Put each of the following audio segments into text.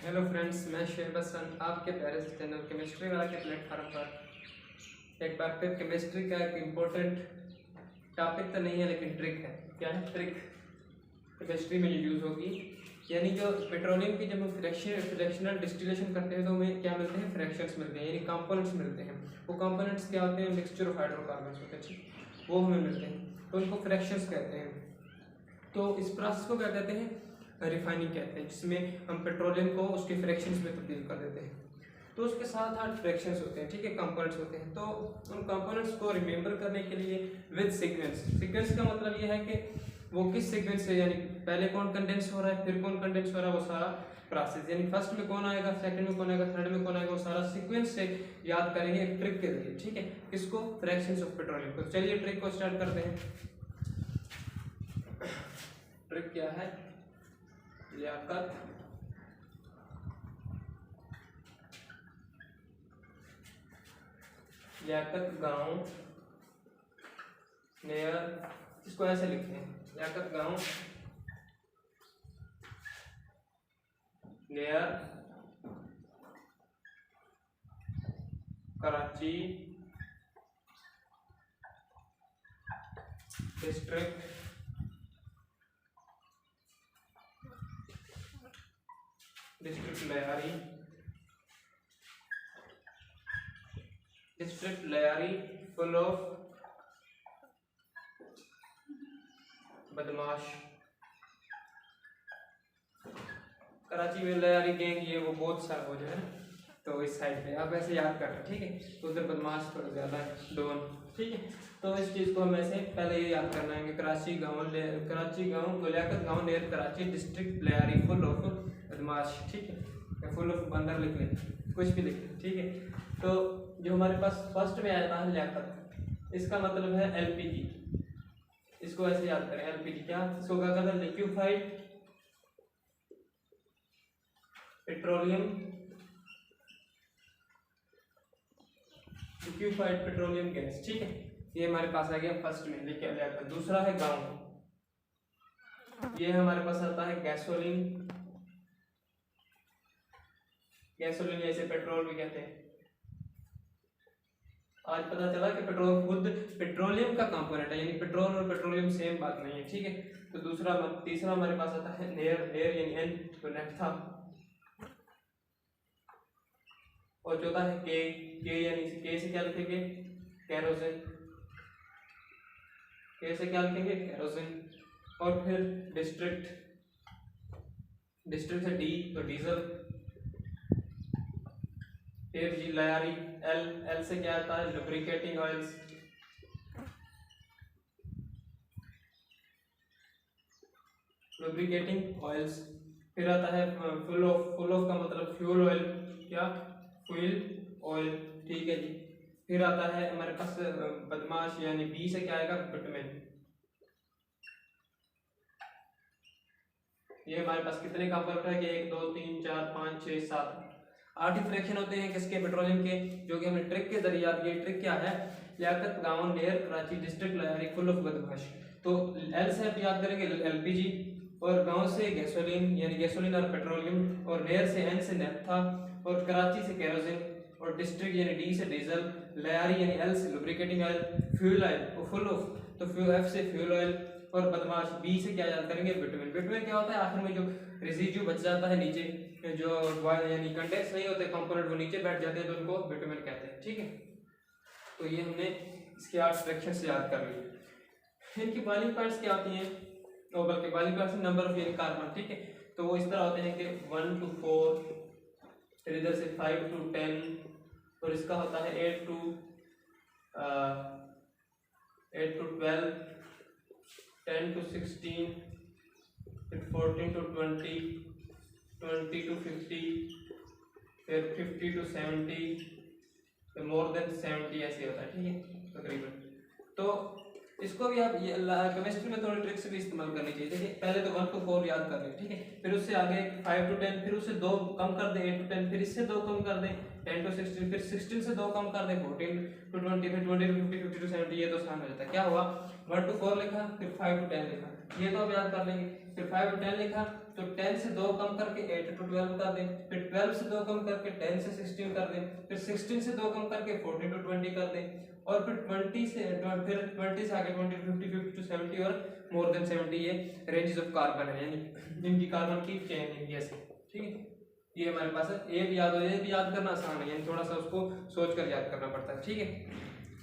Hello friends, मैं शेर बसंत आपके प्यारे से चैनल केमिस्ट्री वाला के प्लेटफॉर्म पर एक बार फिर केमिस्ट्री का एक इम्पोर्टेंट टॉपिक तो नहीं है लेकिन ट्रिक है। क्या है ट्रिक? केमिस्ट्री में यूज़ होगी। यानी जो पेट्रोलियम की जब हम फ्रैक्शनल डिस्टिलेशन करते हैं तो हमें क्या मिलते हैं? फ्रैक्शंस मिलते हैं, यानी कंपोनेंट्स मिलते हैं। वो कंपोनेंट्स क्या होते हैं? मिक्सचर ऑफ हाइड्रोकार्बन्स होते हैं, वो हमें मिलते हैं, तो उनको फ्रैक्शंस कहते हैं। तो इस प्रोसेस को क्या कहते हैं? रिफाइनिंग कहते हैं, जिसमें हम पेट्रोलियम को उसके फ्रैक्शंस में तब्दील कर देते हैं। तो उसके साथ साथ फ्रैक्शंस होते हैं, ठीक है, कंपोनेंट्स होते हैं। तो उन कंपोनेंट्स को रिमेंबर करने के लिए विद सीक्वेंस का मतलब ये है कि वो किस सीक्वेंस से, यानी पहले कौन कंडेंस हो रहा है, फिर कौन कंडेंस हो रहा है, वो सारा प्रोसेस, यानी फर्स्ट में कौन आएगा, सेकंड में कौन आएगा, थर्ड में कौन आएगा, वो सारा सीक्वेंस से याद करेंगे एक ट्रिक के जरिए, ठीक है। किसको? फ्रैक्शंस ऑफ पेट्रोलियम को। चलिए ट्रिक को स्टार्ट करते हैं। ट्रिक क्या है? लियाकत गांव नेयर, इसको ऐसे लिखते हैं, लियाकत गांव near Karachi district Lyari full of बदमाश। कराची में लयारी गैंग ये वो बहुत सारा हो जाए, तो इस साइड पे आप ऐसे याद कर रहे हैं, ठीक है। तो उधर बदमाश थोड़ा ज्यादा है, डॉन, ठीक है। तो इस चीज को हम ऐसे पहले ये याद करना है कि कराची गांव लियाकत गांव near Karachi district Lyari full of बदमाश, ठीक है। फुल ऑफ बंदर लिख लें, कुछ भी लिख लें, ठीक है। तो जो हमारे पास फर्स्ट में आया है लियाकत, इसका मतलब है एलपीजी। इसको ऐसे याद करें, एलपीजी क्या? इसको क्या कहते हैं? लिक्विफाइड पेट्रोलियम गैस, ठीक है। ये हमारे पास आ गया फर्स्ट में, लियाकत। दूसरा है गांव, ये हमारे पास आता है गैसोलीन जैसे पेट्रोल भी कहते हैं। आज पता चला कि पेट्रोल खुद पेट्रोलियम का कंपोनेंट है, यानी पेट्रोल और पेट्रोलियम सेम बात नहीं है, ठीक है। तो तीसरा हमारे पास आता है नेयर यानी एन, तो नेफ्था। और चौथा है के यानी के से क्या लिखेंगे? केरोसिन। के से क्या लिखेंगे? केरोसिन। और फिर डिस्ट्रिक्ट से डी, तो डीजल। फिर जी लयारी, एल से क्या आता है? Lubricating oils. फिर आता है फुल ऑफ का मतलब फ्यूल ऑयल, क्या? फ्यूल ऑयल, ठीक है जी। फिर आता है हमारे पास बदमाश, यानी बी से क्या आएगा? बिटुमेन। ये हमारे पास कितने कंपोनेंट है कि 1 2 3 4 5 6 7 8 फ्रैक्शन होते हैं किसके? पेट्रोलियम के, जो कि हमने ट्रिक के जरिए याद किया। ट्रिक क्या है? लियाकत गांव near Karachi district Lyari full of बदमाश। तो एल से आप याद करेंगे एलपीजी, और गांव से गैसोलीन यानी गैसोलीन और पेट्रोलियम, और नेयर से एन से नेफ्था, और कराची से केरोसिन, और डिस्ट्रिक्ट यानी डी से डीजल, लयारी यानी एल से lubricating oil, fuel oil full of, तो एफ से फ्यूल ऑयल, और बदमाश बी से क्या याद करेंगे? बिटुमेन। बिटुमेन क्या होता है? आखिर में जो रेसिड्यू बच जाता है नीचे, जो यानी कंडेंस नहीं होते कंपोनेंट, वो नीचे बैठ जाते हैं, तो उनको बिटुमेन कहते हैं, ठीक है। तो ये हमने इसके 8 फ्रैक्शन से याद कर लिए। इनकी बॉइलिंग पॉइंट्स क्या होती हैं? तो बल्कि बॉइलिंग पॉइंट्स नंबर ऑफ यानी कार्बन, ठीक है। तो वो इस तरह होते हैं कि 1 to 4, फिर इधर से 5 to 10, और इसका होता है 8 to 12, 10 to 16, फिर 14 to 20, 20 to 50, फिर 50 to 70, फिर मोर देन 70, ऐसे होता है, ठीक है तकरीबन। तो इसको भी आप केमिस्ट्री में थोड़ी ट्रिक्स भी इस्तेमाल करनी चाहिए। देखिए पहले तो 1 to 4 याद कर लें, ठीक है। फिर उससे आगे 5 to 10, फिर उससे 2 कम कर दें 8 to 10, फिर इससे 2 कम कर दें 10 to 16, फिर 16 से 2 कम कर दें 14 to 20, फिर 20 to 50, 50 to 70। ये तो आसान हो जाता है। क्या हुआ? 1 to 4 लिखा, फिर 5 to 10 लिखा, ये तो आप याद कर लेंगे। फिर 5 to 10 लिखा, तो 10 से 2 कम करके 8 to 12 कर दें, फिर 12 से 2 कम करके 10 से 16 कर दें, फिर 16 से 2 कम करके 14 to 20 कर दें, और फिर 20 से आगे 20 to 50, 50 to 70 और मोर देन 70 ये रेंजेस ऑफ कार्बन है, यानी इनकी कार्बन की चेन है ऐसे। ठीक है, ये हमारे पास है। ये भी याद हो जाए, ये भी याद करना आसान है, यानी थोड़ा सा उसको सोच कर याद करना पड़ता है। ठीक है,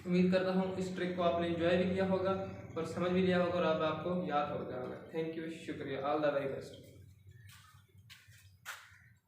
उम्मीद करता हूँ इस ट्रिक को आपने एंजॉय भी किया होगा और समझ भी लिया होगा और अब आपको याद हो गया होगा। थैंक यू, शुक्रिया, ऑल द वेरी बेस्ट।